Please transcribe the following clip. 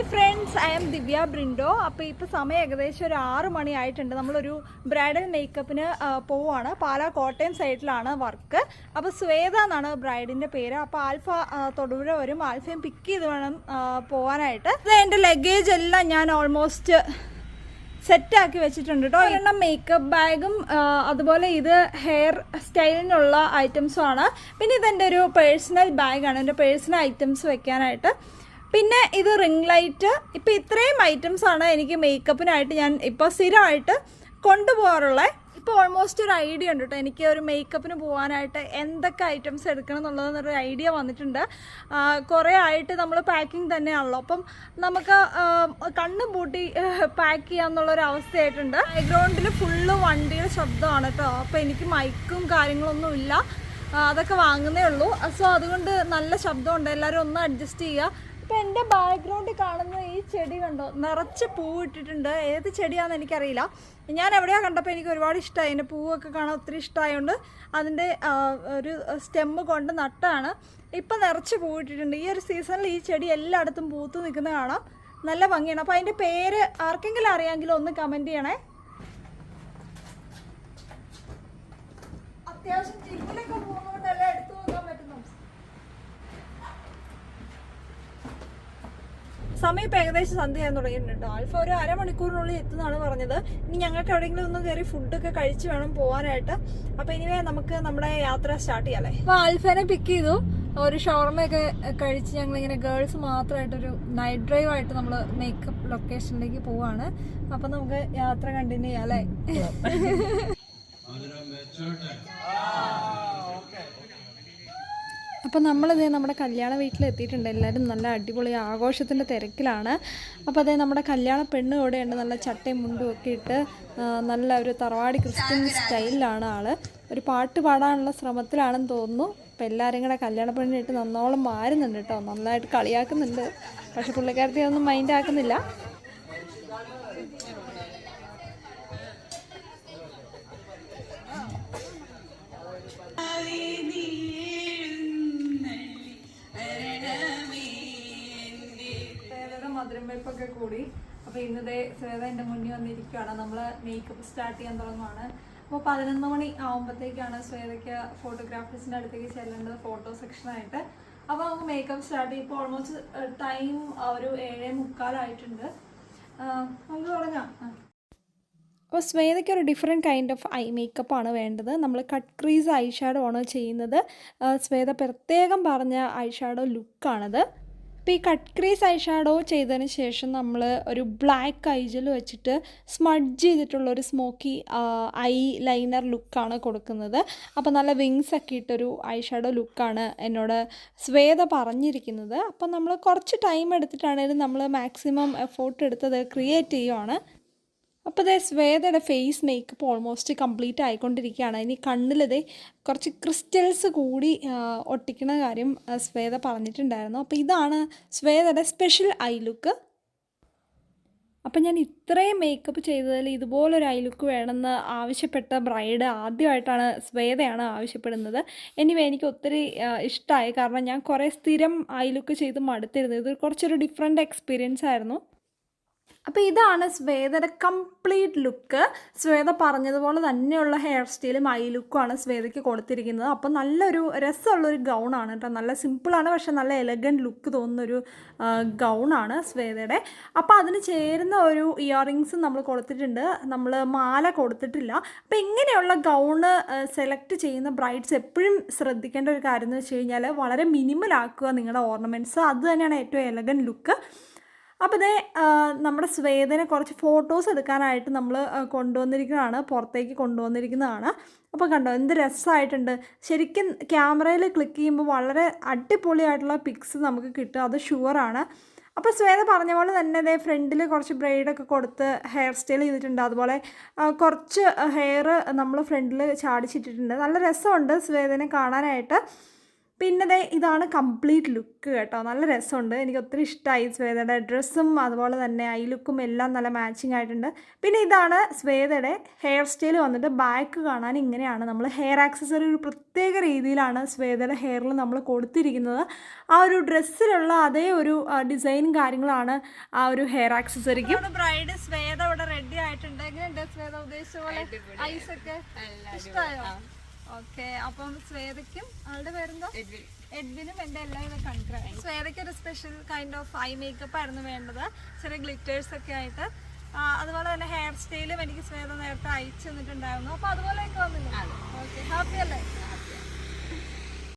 Hi friends, I M ദിവ്യ ബ്രിൻഡോ. അപ്പോൾ ഇപ്പോൾ സമയം ഏകദേശം ഒരു 6 മണി ആയിട്ടുണ്ട്. നമ്മളൊരു ബ്രൈഡൽ മേക്കപ്പിന് പോവുകയാണ്. പാലാ കോട്ടയം സൈഡിലാണ് വർക്ക്. അപ്പോൾ ശ്വേത എന്നാണ് ബ്രൈഡിൻ്റെ പേര്. അപ്പോൾ ആൽഫ തൊടുപുഴ വരും. ആൽഫയും പിക്ക് ചെയ്ത് വേണം പോകാനായിട്ട്. ഇത് എൻ്റെ ലഗേജ് എല്ലാം ഞാൻ ഓൾമോസ്റ്റ് സെറ്റാക്കി വെച്ചിട്ടുണ്ട് കേട്ടോ. ഒരെണ്ണം മേക്കപ്പ് ബാഗും അതുപോലെ ഇത് ഹെയർ സ്റ്റൈലിനുള്ള ഐറ്റംസും ആണ്. പിന്നെ ഇതെൻ്റെ ഒരു പേഴ്സണൽ ബാഗാണ്, എൻ്റെ പേഴ്സണൽ ഐറ്റംസ് വെക്കാനായിട്ട്. പിന്നെ ഇത് റിംഗ് ലൈറ്റ്. ഇപ്പോൾ ഇത്രയും ഐറ്റംസാണ് എനിക്ക് മേക്കപ്പിനായിട്ട് ഞാൻ ഇപ്പോൾ സ്ഥിരമായിട്ട് കൊണ്ടുപോകാറുള്ളത്. ഇപ്പോൾ ഓൾമോസ്റ്റ് ഒരു ഐഡിയ ഉണ്ട് കേട്ടോ. എനിക്ക് ഒരു മേക്കപ്പിന് പോകാനായിട്ട് എന്തൊക്കെ ഐറ്റംസ് എടുക്കണം എന്നുള്ളതെന്നൊരു ഐഡിയ വന്നിട്ടുണ്ട്. കുറേ ആയിട്ട് നമ്മൾ പാക്കിങ് തന്നെയാണല്ലോ, അപ്പം നമുക്ക് കണ്ണും പൂട്ടി പാക്ക് ചെയ്യാമെന്നുള്ളൊരു അവസ്ഥയായിട്ടുണ്ട്. ബാക്ക്ഗ്രൗണ്ടിൽ ഫുള്ള് വണ്ടിയുടെ ശബ്ദമാണ് കേട്ടോ. അപ്പോൾ എനിക്ക് മൈക്കും കാര്യങ്ങളൊന്നും ഇല്ല, അതൊക്കെ വാങ്ങുന്നേ ഉള്ളൂ. സോ അതുകൊണ്ട് നല്ല ശബ്ദമുണ്ട്, എല്ലാവരും ഒന്ന് അഡ്ജസ്റ്റ് ചെയ്യുക. ഇപ്പം എൻ്റെ ബാക്ക്ഗ്രൗണ്ടിൽ കാണുന്ന ഈ ചെടി കണ്ടോ, നിറച്ച് പൂവ് ഇട്ടിട്ടുണ്ട്. ഏത് ചെടിയാണെന്ന് എനിക്കറിയില്ല. ഞാൻ എവിടെയാണ് കണ്ടപ്പോൾ എനിക്ക് ഒരുപാട് ഇഷ്ടമായി. എൻ്റെ പൂവൊക്കെ കാണാൻ ഒത്തിരി ഇഷ്ടമായതുകൊണ്ട് അതിൻ്റെ ഒരു സ്റ്റെമ്മ് കൊണ്ട് നട്ടാണ്. ഇപ്പം നിറച്ച് പൂവിട്ടിട്ടുണ്ട്. ഈ ഒരു സീസണിൽ ഈ ചെടി എല്ലായിടത്തും പൂത്ത് നിൽക്കുന്ന കാണാം, നല്ല ഭംഗിയാണ്. അപ്പോൾ അതിൻ്റെ പേര് ആർക്കെങ്കിലും അറിയാമെങ്കിൽ ഒന്ന് കമൻറ്റ് ചെയ്യണേ. അത്യാവശ്യം ജിമ്മിലൊക്കെ പോകുന്നതുകൊണ്ടല്ലേ എടുത്തു നോക്കാൻ പറ്റുന്നു. സമയം ഇപ്പോൾ ഏകദേശം സന്ധ്യ ചെയ്യാൻ തുടങ്ങിയിട്ടുണ്ട് കേട്ടോ. ആൽഫ ഒരു അരമണിക്കൂറിനുള്ളിൽ എത്തുന്നതാണ് പറഞ്ഞത്. ഇനി ഞങ്ങൾക്ക് എവിടെയെങ്കിലും ഒന്ന് കയറി ഫുഡൊക്കെ കഴിച്ച് വേണം പോകാനായിട്ട്. അപ്പോൾ ഇനിവേ നമുക്ക് നമ്മുടെ യാത്ര സ്റ്റാർട്ട് ചെയ്യാമല്ലേ. അപ്പോൾ ആൽഫേനെ പിക്ക് ചെയ്തു. ഒരു ഷവർമയൊക്കെ കഴിച്ച് ഞങ്ങളിങ്ങനെ ഗേൾസ് മാത്രമായിട്ടൊരു നൈറ്റ് ഡ്രൈവ് ആയിട്ട് നമ്മൾ മേക്കപ്പ് ലൊക്കേഷനിലേക്ക് പോവാണ്. അപ്പം നമുക്ക് യാത്ര കണ്ടിന്യൂ ചെയ്യാം അല്ലേ. അപ്പോൾ നമ്മളിത് നമ്മുടെ കല്യാണ വീട്ടിലെത്തിയിട്ടുണ്ട്. എല്ലാവരും നല്ല അടിപൊളി ആഘോഷത്തിൻ്റെ തിരക്കിലാണ്. അപ്പോൾ അതേ നമ്മുടെ കല്യാണ പെണ്ണ് കൂടെയുണ്ട്, നല്ല ചട്ടയും മുണ്ടും ഒക്കെ ഇട്ട് നല്ല ഒരു തറവാടി ക്രിസ്ത്യൻ സ്റ്റൈലിലാണ് ആള്. ഒരു പാട്ട് പാടാനുള്ള ശ്രമത്തിലാണെന്ന് തോന്നുന്നു. അപ്പോൾ എല്ലാവരും കൂടെ കല്യാണ പെണ്ണിട്ട് നന്നോളം മാറുന്നുണ്ട് കേട്ടോ, നന്നായിട്ട് കളിയാക്കുന്നുണ്ട്. പക്ഷെ പുള്ളിക്കാരത്തി ഒന്നും മൈൻഡ് ആക്കുന്നില്ല. മധുരം വെപ്പൊക്കെ കൂടി. അപ്പോൾ ഇന്നത്തെ ശ്വേത എൻ്റെ മുന്നിൽ വന്നിരിക്കുകയാണ്. നമ്മൾ മേക്കപ്പ് സ്റ്റാർട്ട് ചെയ്യാൻ തുടങ്ങുവാണ്. അപ്പോൾ 11 മണി ആകുമ്പോഴത്തേക്കാണ് ശ്വേതയ്ക്ക് ഫോട്ടോഗ്രാഫേഴ്സിൻ്റെ അടുത്തേക്ക് ചെല്ലേണ്ടത്, ഫോട്ടോ സെക്ഷനായിട്ട്. അപ്പോൾ നമുക്ക് മേക്കപ്പ് സ്റ്റാർട്ട് ചെയ്യും. ഇപ്പോൾ ഓൾമോസ്റ്റ് ടൈം ഒരു 7:45 നമുക്ക് തുടങ്ങാം. അപ്പോൾ ശ്വേതയ്ക്ക് ഒരു ഡിഫറെൻറ്റ് കൈൻഡ് ഓഫ് ഐ മേക്കപ്പാണ് വേണ്ടത്. നമ്മൾ കട്ട് ക്രീസ് ഐ ഷാഡോ ആണ് ചെയ്യുന്നത്. ശ്വേത പ്രത്യേകം പറഞ്ഞ ഐ ഷാഡോ ലുക്കാണത്. അപ്പോൾ ഈ കട്ട് ക്രീസ് ഐ ഷാഡോ ചെയ്തതിന് ശേഷം നമ്മൾ ഒരു ബ്ലാക്ക് ഐജൽ വെച്ചിട്ട് സ്മഡ്ജ് ചെയ്തിട്ടുള്ളൊരു സ്മോക്കി ഐ ലൈനർ ലുക്കാണ് കൊടുക്കുന്നത്. അപ്പോൾ നല്ല വിങ്സ് ഒക്കെ ഇട്ടൊരു ഐ ഷാഡോ ലുക്കാണ് എന്നോട് ശ്വേത പറഞ്ഞിരിക്കുന്നത്. അപ്പോൾ നമ്മൾ കുറച്ച് ടൈം എടുത്തിട്ടാണെങ്കിലും നമ്മൾ മാക്സിമം എഫോർട്ട് എടുത്തത് ക്രിയേറ്റ് ചെയ്യുവാണ്. അപ്പോൾ ഇതേ ശ്വേതയുടെ ഫേസ് മേക്കപ്പ് ഓൾമോസ്റ്റ് കംപ്ലീറ്റ് ആയിക്കൊണ്ടിരിക്കുകയാണ്. ഇനി കണ്ണിലിതേ കുറച്ച് ക്രിസ്റ്റൽസ് കൂടി ഒട്ടിക്കുന്ന കാര്യം ശ്വേത പറഞ്ഞിട്ടുണ്ടായിരുന്നു. അപ്പോൾ ഇതാണ് ശ്വേതയുടെ സ്പെഷ്യൽ ഐ ലുക്ക്. അപ്പം ഞാൻ ഇത്രയും മേക്കപ്പ് ചെയ്തതിൽ ഇതുപോലൊരു ഐ ലുക്ക് വേണമെന്ന് ആവശ്യപ്പെട്ട ബ്രൈഡ് ആദ്യമായിട്ടാണ് ശ്വേതയാണ് ആവശ്യപ്പെടുന്നത്. എനിവേ എനിക്ക് ഒത്തിരി ഇഷ്ടമായി, കാരണം ഞാൻ കുറേ സ്ഥിരം ഐ ലുക്ക് ചെയ്ത് മടുത്തിരുന്നത്. ഇത് കുറച്ചൊരു ഡിഫറെൻറ്റ് എക്സ്പീരിയൻസ് ആയിരുന്നു. അപ്പോൾ ഇതാണ് ശ്വേതയുടെ കംപ്ലീറ്റ് ലുക്ക്. ശ്വേത പറഞ്ഞതുപോലെ തന്നെയുള്ള ഹെയർ സ്റ്റൈലും ഐ ലുക്കുമാണ് ശ്വേതയ്ക്ക് കൊടുത്തിരിക്കുന്നത്. അപ്പോൾ നല്ലൊരു രസമുള്ളൊരു ഗൗണാണ് കേട്ടോ. നല്ല സിമ്പിളാണ്, പക്ഷെ നല്ല എലഗൻറ്റ് ലുക്ക് തോന്നുന്നൊരു ഗൗണാണ് ശ്വേതയുടെ. അപ്പോൾ അതിന് ചേരുന്ന ഒരു ഇയറിങ്സും നമ്മൾ കൊടുത്തിട്ടുണ്ട്. നമ്മൾ മാല കൊടുത്തിട്ടില്ല. അപ്പോൾ ഇങ്ങനെയുള്ള ഗൗണ് സെലക്ട് ചെയ്യുന്ന ബ്രൈഡ്സ് എപ്പോഴും ശ്രദ്ധിക്കേണ്ട ഒരു കാര്യം എന്ന് വെച്ച് കഴിഞ്ഞാൽ വളരെ മിനിമലാക്കുക നിങ്ങളുടെ ഓർണമെൻറ്റ്സ്. അത് തന്നെയാണ് ഏറ്റവും എലഗൻറ്റ് ലുക്ക്. അപ്പോൾ ഇതേ നമ്മുടെ ശ്വേതനെ കുറച്ച് ഫോട്ടോസ് എടുക്കാനായിട്ട് നമ്മൾ കൊണ്ടുവന്നിരിക്കുന്നതാണ്, പുറത്തേക്ക് കൊണ്ടുവന്നിരിക്കുന്നതാണ്. അപ്പോൾ കണ്ടോ എന്ത് രസമായിട്ടുണ്ട്. ശരിക്കും ക്യാമറയിൽ ക്ലിക്ക് ചെയ്യുമ്പോൾ വളരെ അടിപൊളിയായിട്ടുള്ള പിക്സ് നമുക്ക് കിട്ടും, അത് ഷുവറാണ്. അപ്പോൾ ശ്വേത പറഞ്ഞ പോലെ തന്നെ ഇതേ ഫ്രണ്ടിൽ കുറച്ച് ബ്രൈഡൊക്കെ കൊടുത്ത് ഹെയർ സ്റ്റൈൽ ചെയ്തിട്ടുണ്ട്. അതുപോലെ കുറച്ച് ഹെയർ നമ്മൾ ഫ്രണ്ടിൽ ചാടിച്ചിട്ടിട്ടുണ്ട്. നല്ല രസമുണ്ട് ശ്വേതനെ കാണാനായിട്ട്. പിന്നെ ഇതാണ് കംപ്ലീറ്റ് ലുക്ക് കേട്ടോ. നല്ല രസമുണ്ട്, എനിക്ക് ഒത്തിരി ഇഷ്ടമായി. ശ്വേതയുടെ ഡ്രസ്സും അതുപോലെ തന്നെ ഐ ലുക്കും എല്ലാം നല്ല മാച്ചിങ് ആയിട്ടുണ്ട്. പിന്നെ ഇതാണ് ശ്വേതയുടെ ഹെയർ സ്റ്റൈൽ വന്നിട്ട് ബാക്ക് കാണാൻ ഇങ്ങനെയാണ്. നമ്മൾ ഹെയർ ആക്സസറി ഒരു പ്രത്യേക രീതിയിലാണ് ശ്വേതയുടെ ഹെയറിൽ നമ്മൾ കൊടുത്തിരിക്കുന്നത്. ആ ഒരു ഡ്രസ്സിലുള്ള അതേ ഒരു ഡിസൈനും കാര്യങ്ങളാണ് ആ ഒരു ഹെയർ ആക്സസറിക്ക്. ബ്രൈഡ് ശ്വേത ഇവിടെ റെഡി ആയിട്ടുണ്ട്. എങ്ങനെയുണ്ട് ശ്വേത ഉദ്ദേശിച്ച പോലെ? ഐസൊക്കെ ഇഷ്ടമായോ? ഓക്കെ, അപ്പം ശ്വേതയ്ക്കും ആളുടെ പേരെന്തോ എഡ്വിനും എൻ്റെ എല്ലാവരും കൺഗ്രാറ്റ്സ്. ശ്വേതയ്ക്ക് ഒരു special kind of I makeup ആയിരുന്നു വേണ്ടത്, ചെറിയ ഗ്ലിറ്റേഴ്സ് ഒക്കെ ആയിട്ട്. അതുപോലെ തന്നെ ഹെയർ സ്റ്റൈലും എനിക്ക് ശ്വേത നേരത്തെ അയച്ചു തന്നിട്ടുണ്ടായിരുന്നു. അപ്പോൾ അതുപോലെയൊക്കെ വന്നില്ല. ഓക്കെ, ഹാപ്പി അല്ലേ?